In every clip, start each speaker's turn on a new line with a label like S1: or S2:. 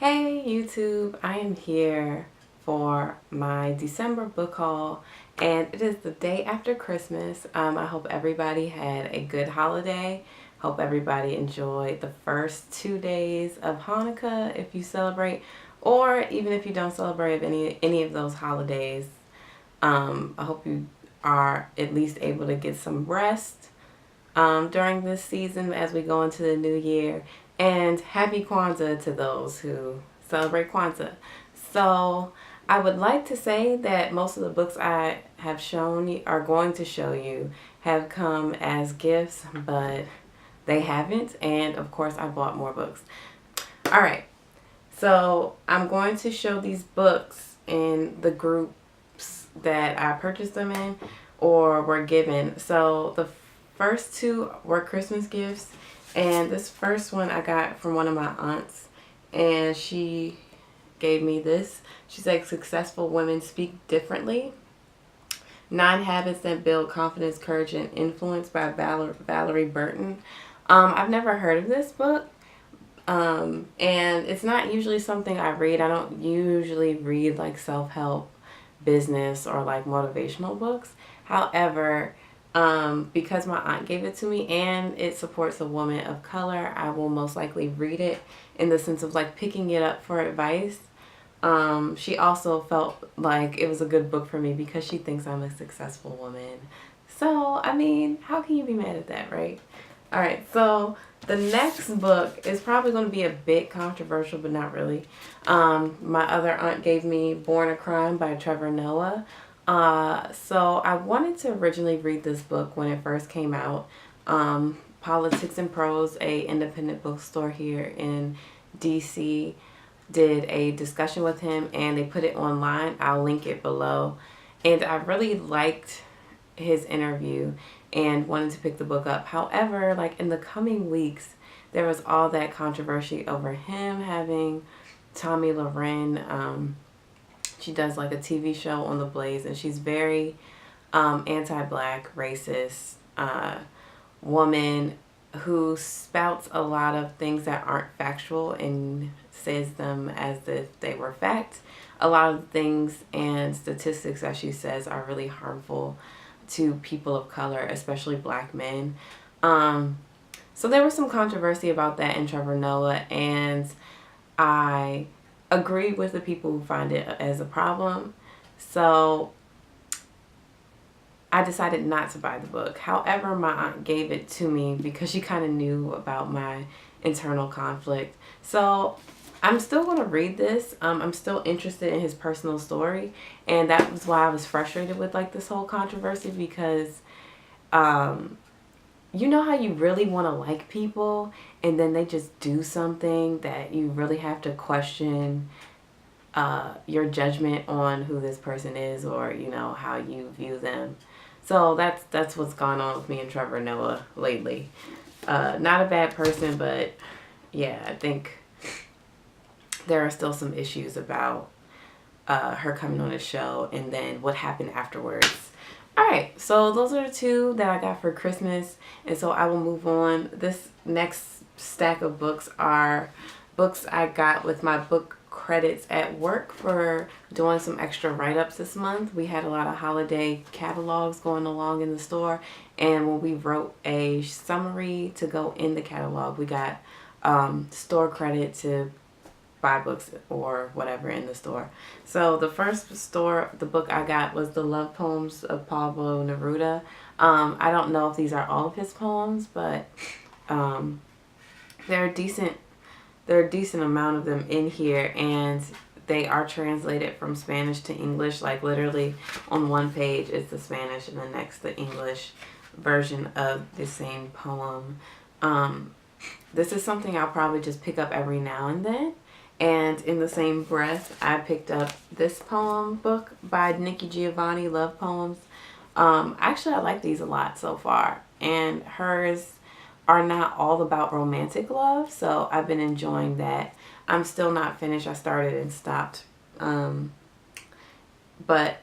S1: Hey YouTube, I am here for my December book haul and it is the day after Christmas. I hope everybody had a good holiday. Hope everybody enjoyed the first 2 days of Hanukkah if you celebrate, or even if you don't celebrate any of those holidays. I hope you are at least able to get some rest during this season as we go into the new year. And happy Kwanzaa to those who celebrate Kwanzaa. So I would like to say that most of the books I have shown are going to show you have come as gifts, but they haven't. And of course I bought more books. All right. So I'm going to show these books in the groups that I purchased them in or were given. So the first two were Christmas gifts. And this first one I got from one of my aunts, and she gave me this. She's like, Successful Women Speak Differently. 9 Habits That Build Confidence, Courage, and Influence by Valerie Burton. I've never heard of this book. And it's not usually something I read. I don't usually read like self-help, business, or like motivational books. However, because my aunt gave it to me and it supports a woman of color, I will most likely read it in the sense of like picking it up for advice. She also felt like it was a good book for me because she thinks I'm a successful woman. So, I mean, how can you be mad at that, right? All right, so the next book is probably going to be a bit controversial, but not really. My other aunt gave me Born a Crime by Trevor Noah. So I wanted to originally read this book when it first came out. Politics and Prose, a independent bookstore here in DC, did a discussion with him and they put it online. I'll link it below. And I really liked his interview and wanted to pick the book up. However, like in the coming weeks, there was all that controversy over him having Tommy Loren. She does like a TV show on the Blaze, and she's very anti-black, racist woman who spouts a lot of things that aren't factual and says them as if they were fact. A lot of things and statistics that she says are really harmful to people of color, especially black men. So there was some controversy about that in Trevor Noah, and I agree with the people who find it as a problem. So I decided not to buy the book. However, my aunt gave it to me because she kind of knew about my internal conflict. So I'm still going to read this. I'm still interested in his personal story, and that was why I was frustrated with like this whole controversy, because you know how you really want to like people and then they just do something that you really have to question your judgment on who this person is, or you know how you view them. So that's what's gone on with me and Trevor Noah lately. Not a bad person, but yeah, I think there are still some issues about her coming on the show and then what happened afterwards. Alright, so those are the two that I got for Christmas, and so I will move on. This next stack of books are books I got with my book credits at work for doing some extra write-ups this month. We had a lot of holiday catalogs going along in the store, and when we wrote a summary to go in the catalog, we got store credit to buy books or whatever in the store. So the first the book I got was The Love Poems of Pablo Neruda. I don't know if these are all of his poems, but there are a decent amount of them in here, and they are translated from Spanish to English. Like literally on one page is the Spanish and the next the English version of the same poem. This is something I'll probably just pick up every now and then. And in the same breath, I picked up this poem book by Nikki Giovanni, Love Poems. Actually, I like these a lot so far. And hers are not all about romantic love, so I've been enjoying that. I'm still not finished. I started and stopped. But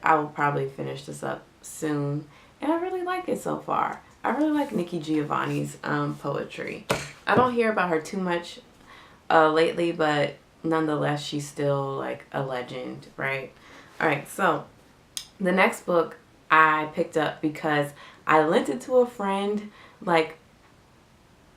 S1: I will probably finish this up soon. And I really like it so far. I really like Nikki Giovanni's poetry. I don't hear about her too much lately, but nonetheless, she's still like a legend, right? All right, so the next book I picked up because I lent it to a friend like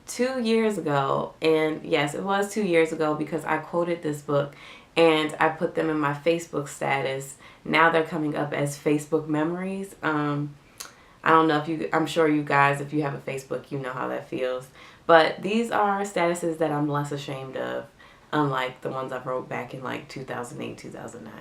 S1: 2 years ago. And yes, it was 2 years ago because I quoted this book and I put them in my Facebook status. Now they're coming up as Facebook memories. I don't know if you, I'm sure you guys, if you have a Facebook, you know how that feels. But these are statuses that I'm less ashamed of, unlike the ones I wrote back in like 2008, 2009.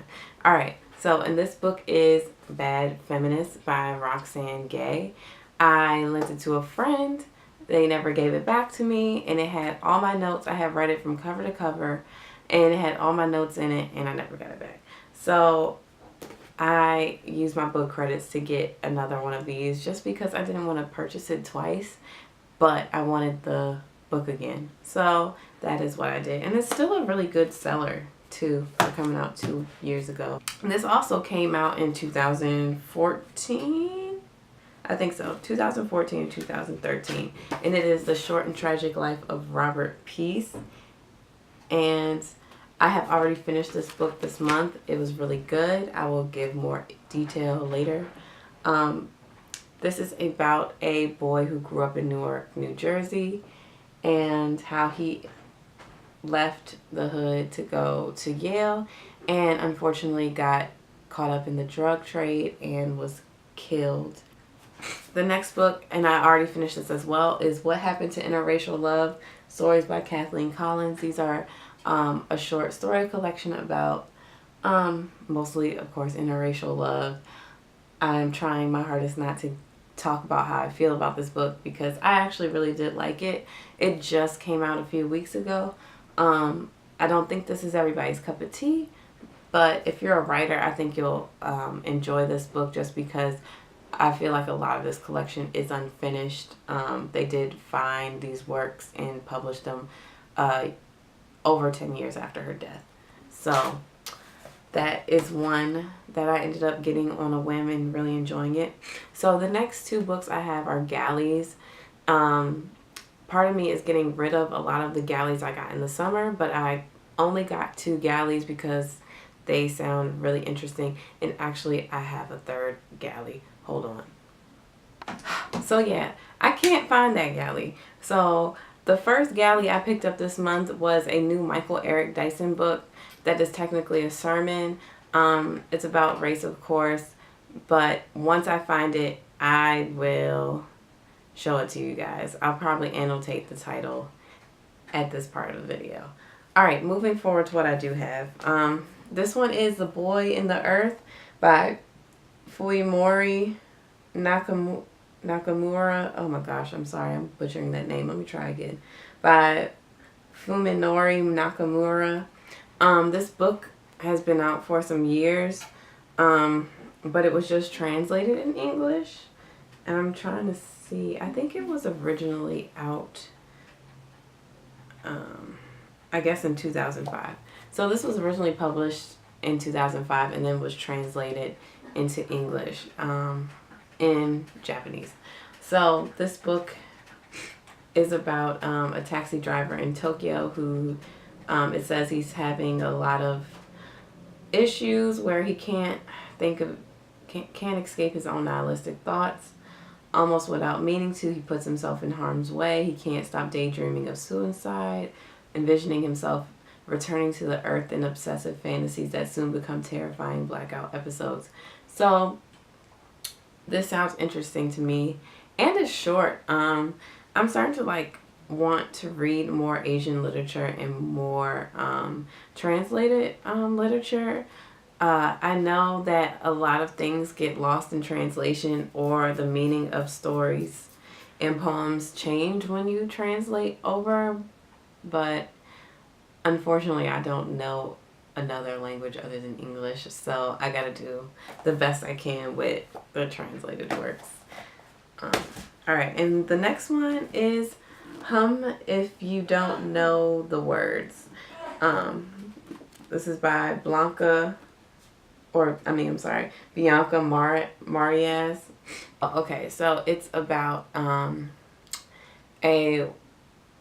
S1: All right, so, and this book is Bad Feminist by Roxane Gay. I lent it to a friend. They never gave it back to me, and it had all my notes. I have read it from cover to cover, and it had all my notes in it, and I never got it back. So I used my book credits to get another one of these just because I didn't want to purchase it twice, but I wanted the book again. So that is what I did. And it's still a really good seller too, for coming out 2 years ago. And this also came out in 2014. I think so, 2014 and 2013. And it is The Short and Tragic Life of Robert Peace. And I have already finished this book this month. It was really good. I will give more detail later. This is about a boy who grew up in Newark, New Jersey, and how he left the hood to go to Yale and unfortunately got caught up in the drug trade and was killed. The next book, and I already finished this as well, is What Happened to Interracial Love? Stories by Kathleen Collins. These are a short story collection about mostly, of course, interracial love. I'm trying my hardest not to talk about how I feel about this book because I actually really did like it. It just came out a few weeks ago. I don't think this is everybody's cup of tea, but if you're a writer, I think you'll enjoy this book just because I feel like a lot of this collection is unfinished. They did find these works and publish them over 10 years after her death. So that is one that I ended up getting on a whim and really enjoying it. So the next two books I have are Galleys. Part of me is getting rid of a lot of the Galleys I got in the summer, but I only got 2 Galleys because they sound really interesting. And actually, I have a third Galley. Hold on. So yeah, I can't find that Galley. So the first Galley I picked up this month was a new Michael Eric Dyson book that is technically a sermon. It's about race, of course, but once I find it, I will show it to you guys. I'll probably annotate the title at this part of the video. All right, moving forward to what I do have. This one is The Boy in the Earth by Fuyimori Nakamura. Oh my gosh, I'm sorry, I'm butchering that name. Let me try again. By Fuminori Nakamura. This book has been out for some years, but it was just translated in English. And I'm trying to see, I think it was originally out, I guess in 2005. So this was originally published in 2005 and then was translated into English in Japanese. So this book is about a taxi driver in Tokyo who it says he's having a lot of issues where he can't escape his own nihilistic thoughts. Almost without meaning to, he puts himself in harm's way. He can't stop daydreaming of suicide, envisioning himself returning to the earth in obsessive fantasies that soon become terrifying blackout episodes. So this sounds interesting to me, and it's short. I'm starting to like want to read more Asian literature and more translated literature. I know that a lot of things get lost in translation, or the meaning of stories and poems change when you translate over, but unfortunately I don't know another language other than English, so I gotta do the best I can with the translated works. Alright, and the next one is Hum If You Don't Know the Words. This is by Bianca Marias. Okay, so it's about a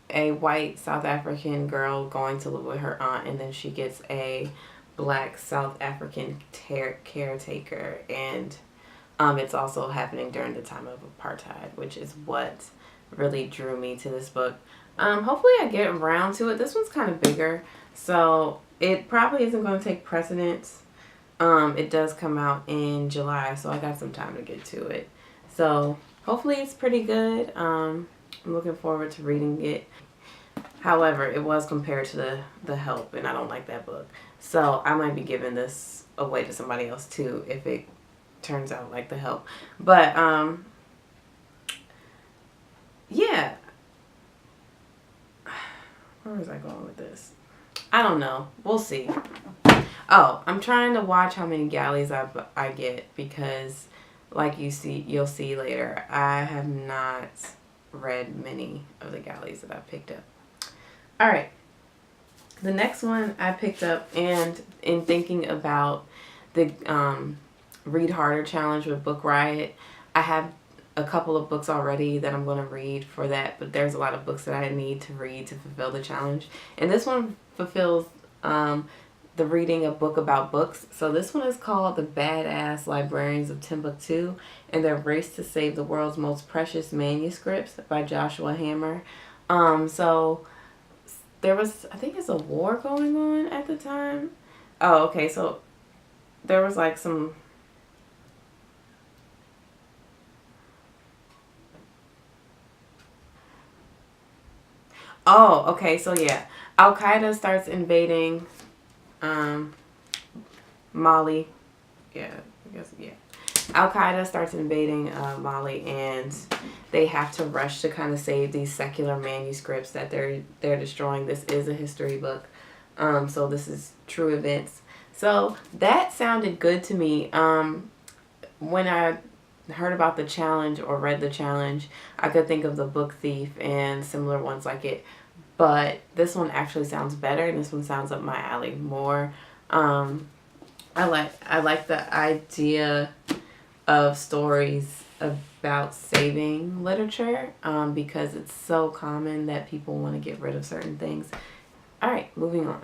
S1: a white South African girl going to live with her aunt, and then she gets a black South African caretaker, and it's also happening during the time of apartheid, which is what really drew me to this book. Hopefully I get around to it. This one's kind of bigger, so it probably isn't going to take precedence. It does come out in July, so I got some time to get to it. So hopefully it's pretty good. I'm looking forward to reading it. However, it was compared to The Help, and I don't like that book. So I might be giving this away to somebody else too if it turns out like The Help. But yeah. Where was I going with this? I don't know. We'll see. Oh, I'm trying to watch how many galleys I get, because like you'll see later, I have not read many of the galleys that I picked up. All right. The next one I picked up, and in thinking about the Read Harder challenge with Book Riot, I have a couple of books already that I'm going to read for that, but there's a lot of books that I need to read to fulfill the challenge. And this one fulfills the reading a book about books. So this one is called The Badass Librarians of Timbuktu and Their Race to Save the World's Most Precious Manuscripts by Joshua Hammer. So there was, I think it's a war going on at the time. Oh, okay. So there was like some... Oh, okay. So yeah, Al-Qaeda starts invading Mali. Yeah, I guess, yeah. Al-Qaeda starts invading Mali, and they have to rush to kind of save these secular manuscripts that they're destroying. This is a history book, so this is true events. So that sounded good to me. When I heard about the challenge or read the challenge, I could think of The Book Thief and similar ones like it. But this one actually sounds better, and this one sounds up my alley more. I like the idea of stories about saving literature, because it's so common that people want to get rid of certain things. All right, moving on.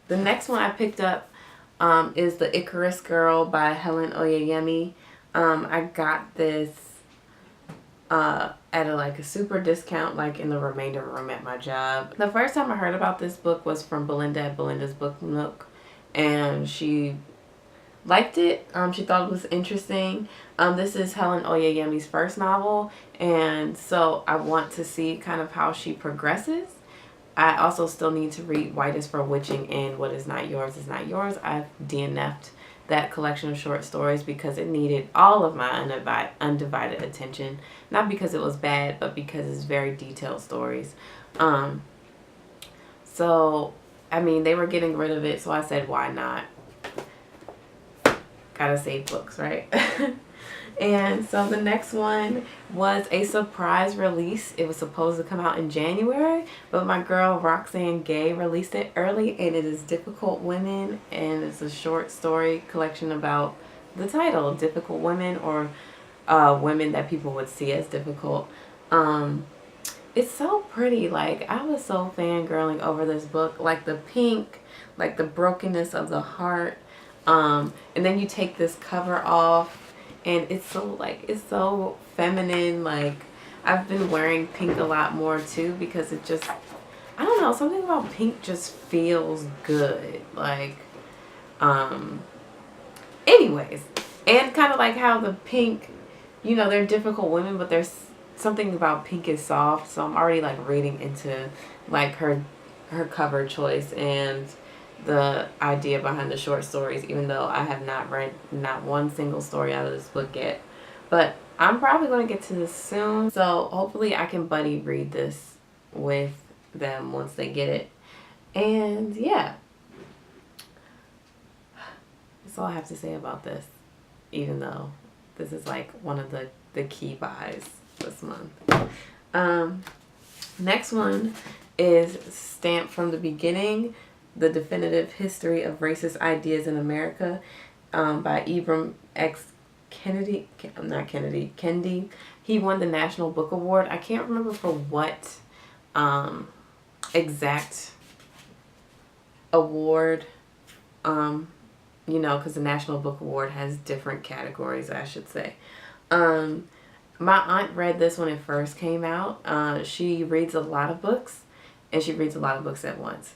S1: The next one I picked up is The Icarus Girl by Helen Oyeyemi. I got this at a super discount, like in the remainder room at my job. The first time I heard about this book was from Belinda at Belinda's Book Nook, and she liked it. She thought it was interesting. This is Helen Oyeyemi's first novel, and so I want to see kind of how she progresses. I also still need to read White is for Witching and What is Not Yours is Not Yours. I've DNF'd that collection of short stories because it needed all of my undivided attention. Not because it was bad, but because it's very detailed stories. So, I mean, they were getting rid of it, so I said, why not? Gotta save books, right? And so the next one was a surprise release. It was supposed to come out in January, but my girl Roxanne Gay released it early, and it is Difficult Women, and it's a short story collection about the title, Difficult Women, or women that people would see as difficult. It's so pretty. Like, I was so fangirling over this book. Like the pink, like the brokenness of the heart. And then you take this cover off, and it's so feminine. Like, I've been wearing pink a lot more too, because it just, I don't know, something about pink just feels good. Like, anyways, and kind of like how the pink, you know, they're difficult women, but there's something about pink is soft. So I'm already like reading into like her cover choice and the idea behind the short stories, even though I have not read not one single story out of this book yet. But I'm probably going to get to this soon, so hopefully I can buddy read this with them once they get it. And yeah, that's all I have to say about this, even though this is like one of the key buys this month. Next one is Stamped from the Beginning, The Definitive History of Racist Ideas in America, by Ibram X. Kendi. He won the National Book Award. I can't remember for what exact award, you know, because the National Book Award has different categories, I should say. My aunt read this when it first came out. She reads a lot of books, and she reads a lot of books at once,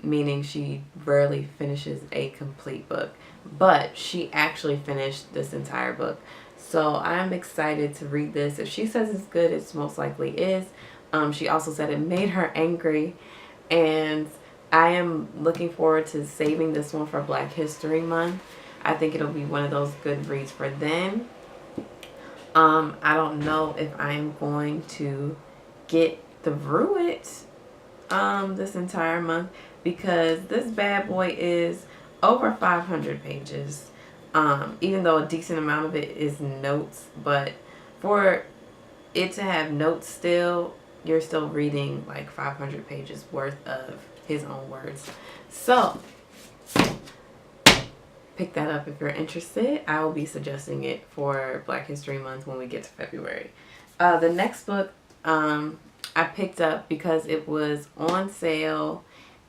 S1: meaning she rarely finishes a complete book. But she actually finished this entire book. So I'm excited to read this. If she says it's good, it's most likely is. She also said it made her angry, and I am looking forward to saving this one for Black History Month. I think it'll be one of those good reads for then. I don't know if I am going to get through it this entire month, because this bad boy is over 500 pages. Even though a decent amount of it is notes, but for it to have notes still, you're still reading like 500 pages worth of his own words. So pick that up if you're interested. I will be suggesting it for Black History Month when we get to February. The next book I picked up because it was on sale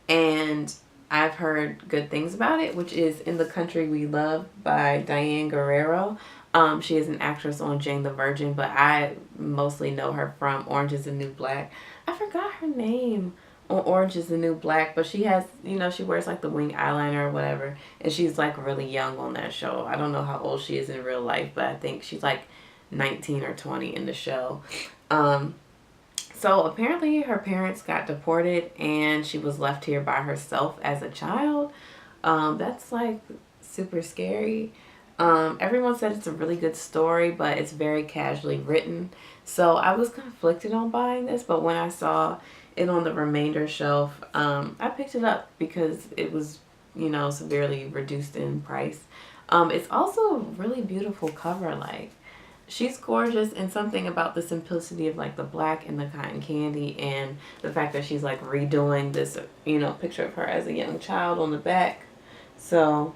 S1: and I've heard good things about it, which is In the Country We Love by Diane Guerrero. She is an actress on Jane the Virgin, but I mostly know her from Orange is the New Black. I forgot her name on Orange is the New Black, but she has, you know, she wears like the wing eyeliner or whatever, and she's like really young on that show. I don't know how old she is in real life, but I think she's like 19 or 20 in the show. So apparently her parents got deported and she was left here by herself as a child. That's like super scary. Everyone said it's a really good story, but it's very casually written. So I was conflicted on buying this, but when I saw it on the remainder shelf, I picked it up because it was, you know, severely reduced in price. It's also a really beautiful cover. Like, she's gorgeous, and something about the simplicity of like the black and the cotton candy and the fact that she's like redoing this, you know, picture of her as a young child on the back. So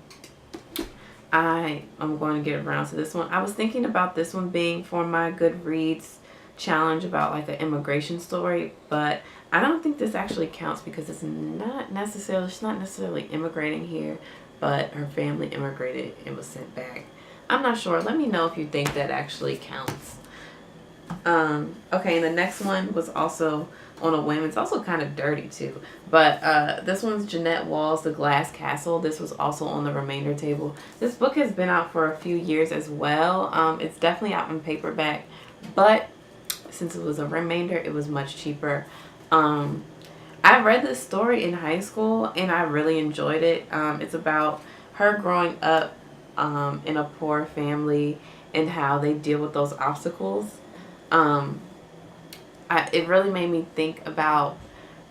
S1: I am going to get around to this one. I was thinking about this one being for my Goodreads challenge about like an immigration story, but I don't think this actually counts because it's not necessarily, she's not necessarily immigrating here, but her family immigrated and was sent back. I'm not sure. Let me know if you think that actually counts. Okay, and the next one was also on a whim. It's also kind of dirty too. But this one's Jeanette Wall's The Glass Castle. This was also on the remainder table. This book has been out for a few years as well. It's definitely out in paperback, but since it was a remainder, it was much cheaper. I read this story in high school and I really enjoyed it. It's about her growing up in a poor family and how they deal with those obstacles. It really made me think about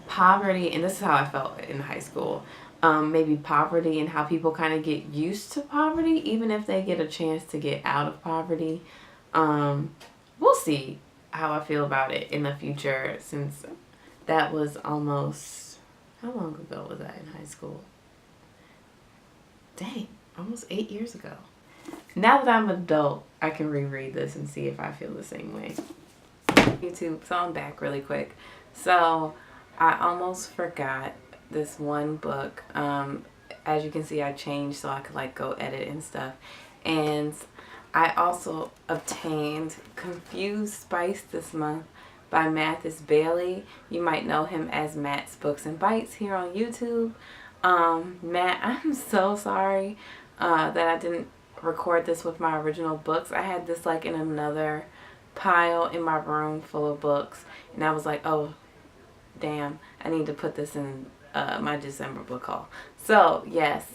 S1: poverty, and this is how I felt in high school. Maybe poverty and how people kind of get used to poverty even if they get a chance to get out of poverty. We'll see how I feel about it in the future, since that was almost, how long ago was that in high school? Dang, almost 8 years ago. Now that I'm an adult, I can reread this and see if I feel the same way. YouTube, so I'm back really quick. So I almost forgot this one book. As you can see, I changed so I could like go edit and stuff. And I also obtained Confused Spice this month by Mathis Bailey. You might know him as MattsBooksnBites here on YouTube. Matt, I'm so sorry that I didn't record this with my original books. I had this like in another pile in my room full of books, and I was like, oh damn, I need to put this in my December book haul. So yes,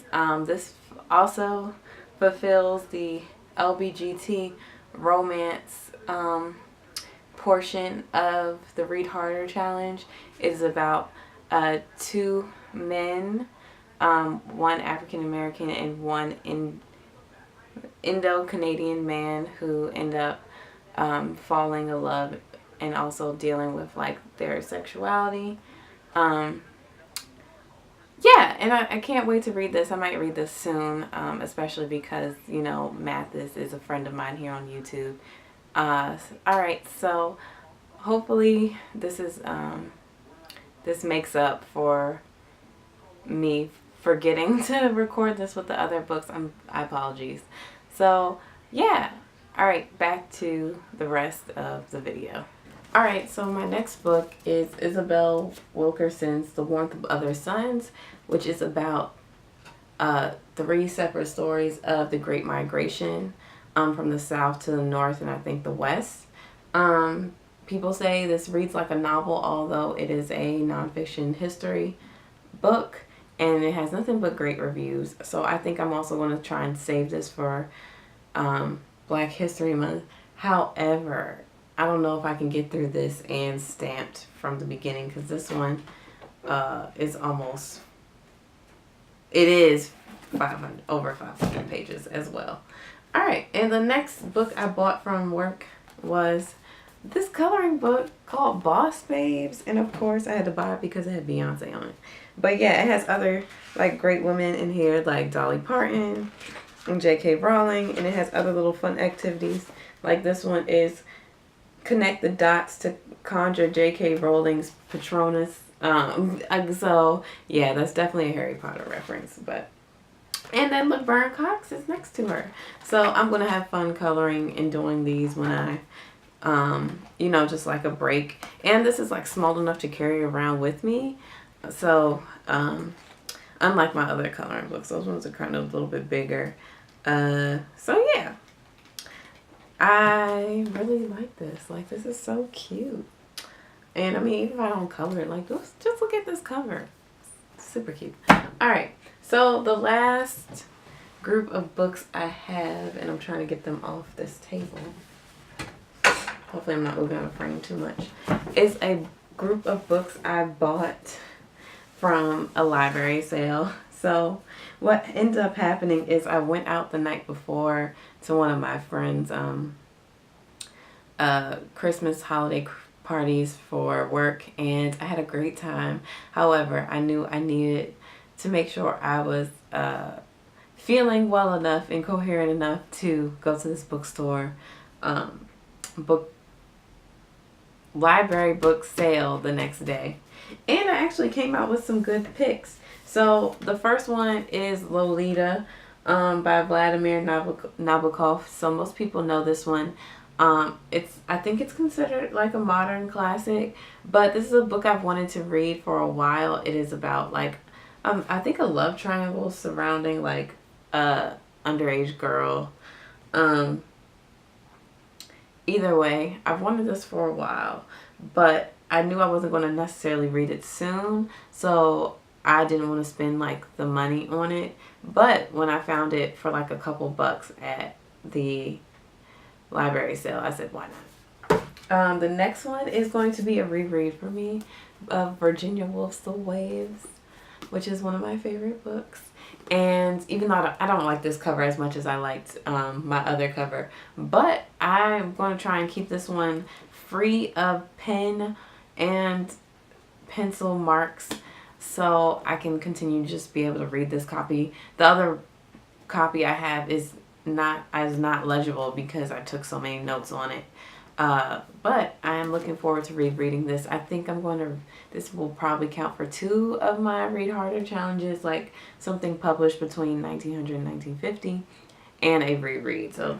S1: this also fulfills the LBGT romance portion of the Read Harder challenge. It is about two men, one African American and one Indo-Canadian man, who end up falling in love and also dealing with like their sexuality. Yeah, and I can't wait to read this. I might read this soon, especially because, you know, Mathis is a friend of mine here on YouTube. Alright, so hopefully this is this makes up for me forgetting to record this with the other books. I apologies. So yeah, all right, back to the rest of the video. All right, so my next book is Isabel Wilkerson's The Warmth of Other Suns, which is about 3 separate stories of the Great Migration from the South to the North and I think the West. People say this reads like a novel, although it is a nonfiction history book, and it has nothing but great reviews. So I think I'm also going to try and save this for Black History Month. However, I don't know if I can get through this and stamped from the beginning, because this one is almost, it is over 500 pages as well. All right, and the next book I bought from work was this coloring book called Boss Babes, and of course I had to buy it because it had Beyonce on it. But yeah, it has other like great women in here like Dolly Parton and J.K. Rowling, and it has other little fun activities. Like this one is connect the dots to conjure J.K. Rowling's Patronus. So yeah, that's definitely a Harry Potter reference. But and then Laverne Cox is next to her, so I'm gonna have fun coloring and doing these when I you know, just like a break. And this is like small enough to carry around with me, so unlike my other coloring books, those ones are kind of a little bit bigger. So yeah, I really like this. Like, this is so cute. And I mean, even if I don't color it, like, just look at this cover. It's super cute. All right, so the last group of books I have, and I'm trying to get them off this table, hopefully I'm not moving out of frame too much, is a group of books I bought from a library sale. So what ended up happening is I went out the night before to one of my friends' Christmas holiday parties for work, and I had a great time. However, I knew I needed to make sure I was feeling well enough and coherent enough to go to this bookstore library book sale the next day. And I actually came out with some good picks. So the first one is Lolita by Vladimir Nabokov. So most people know this one. I think it's considered like a modern classic, but this is a book I've wanted to read for a while. It is about like I think a love triangle surrounding like a underage girl. Either way, I've wanted this for a while, but I knew I wasn't going to necessarily read it soon, so I didn't want to spend like the money on it. But when I found it for like a couple bucks at the library sale, I said, why not? The next one is going to be a reread for me of Virginia Woolf's The Waves, which is one of my favorite books. And even though I don't like this cover as much as I liked my other cover, but I'm going to try and keep this one free of pen and pencil marks so I can continue to just be able to read this copy. The other copy I have is not legible because I took so many notes on it. But I am looking forward to reading this. I think this will probably count for 2 of my Read Harder challenges, like something published between 1900 and 1950 and a reread. So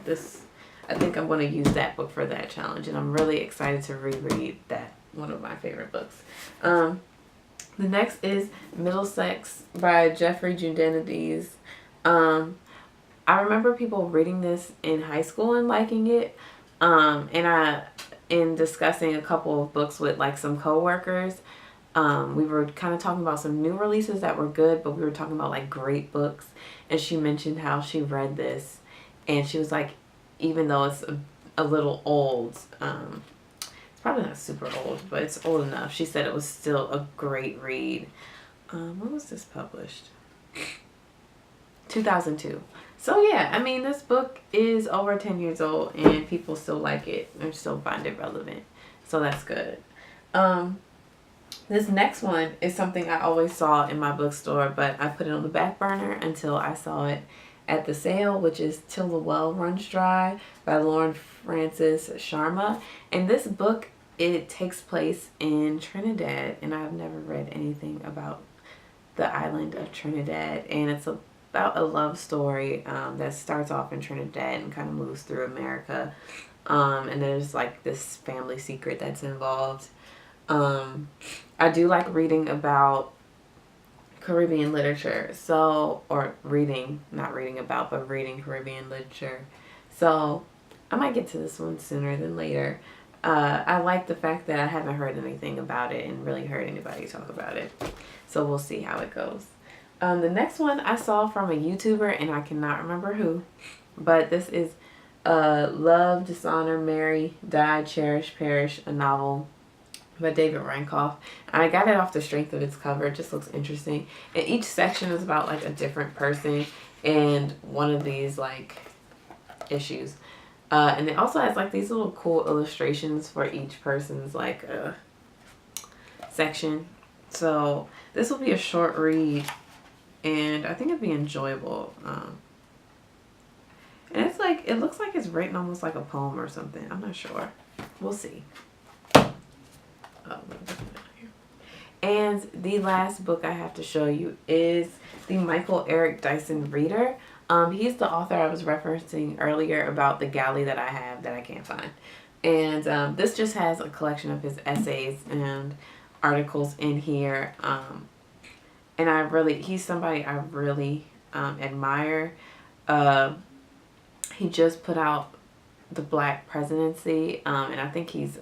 S1: I think I'm going to use that book for that challenge, and I'm really excited to reread that, one of my favorite books. The next is Middlesex by Jeffrey Eugenides. I remember people reading this in high school and liking it. In discussing a couple of books with like some coworkers, we were kind of talking about some new releases that were good, but we were talking about like great books, and she mentioned how she read this and she was like, even though it's a little old, it's probably not super old, but it's old enough, she said it was still a great read. When was this published? 2002. So yeah, I mean, this book is over 10 years old and people still like it and still find it relevant. So that's good. This next one is something I always saw in my bookstore, but I put it on the back burner until I saw it at the sale, which is Till the Well Runs Dry by Lauren Francis Sharma. And this book it takes place in Trinidad, and I've never read anything about the island of Trinidad, and it's about a love story that starts off in Trinidad and kind of moves through America, and there's like this family secret that's involved. I do like reading about Caribbean literature, so, or reading, not reading about, but reading Caribbean literature, so I might get to this one sooner than later. I like the fact that I haven't heard anything about it and really heard anybody talk about it. So we'll see how it goes. The next one I saw from a YouTuber, and I cannot remember who, but this is Love, Dishonor, Marry, Die, Cherish, Perish, a novel by David Rankoff. I got it off the strength of its cover. It just looks interesting. And each section is about like a different person and one of these like issues. And it also has like these little cool illustrations for each person's like section. So this will be a short read, and I think it'd be enjoyable. And it's like, it looks like it's written almost like a poem or something. I'm not sure. We'll see. And the last book I have to show you is the Michael Eric Dyson Reader. He's the author I was referencing earlier about the Galley that I have that I can't find. And this just has a collection of his essays and articles in here. And he's somebody I really admire. He just put out The Black Presidency, and I think he's,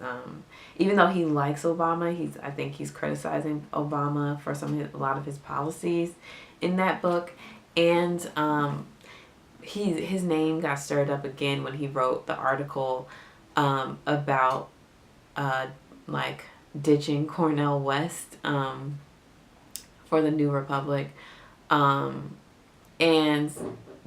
S1: even though he likes Obama, I think he's criticizing Obama for a lot of his policies in that book. And his name got stirred up again when he wrote the article about like ditching Cornel West for the New Republic. And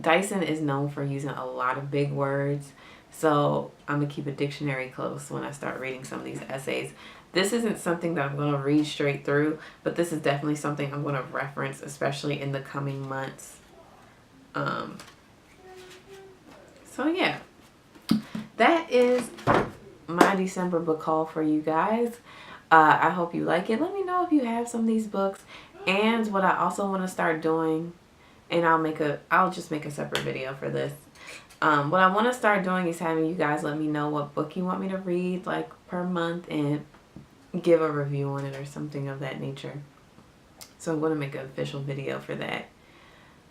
S1: Dyson is known for using a lot of big words, so I'm going to keep a dictionary close when I start reading some of these essays. This isn't something that I'm going to read straight through, but this is definitely something I'm going to reference, especially in the coming months. So yeah, that is my December book haul for you guys. I hope you like it. Let me know if you have some of these books, and what I also want to start doing, and I'll just make a separate video for this. What I want to start doing is having you guys let me know what book you want me to read like per month and give a review on it or something of that nature. So I'm going to make an official video for that.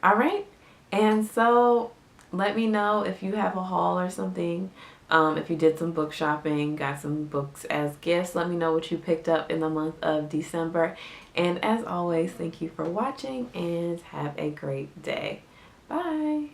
S1: Alright, and so let me know if you have a haul or something. If you did some book shopping, got some books as gifts, let me know what you picked up in the month of December. And as always, thank you for watching and have a great day. Bye.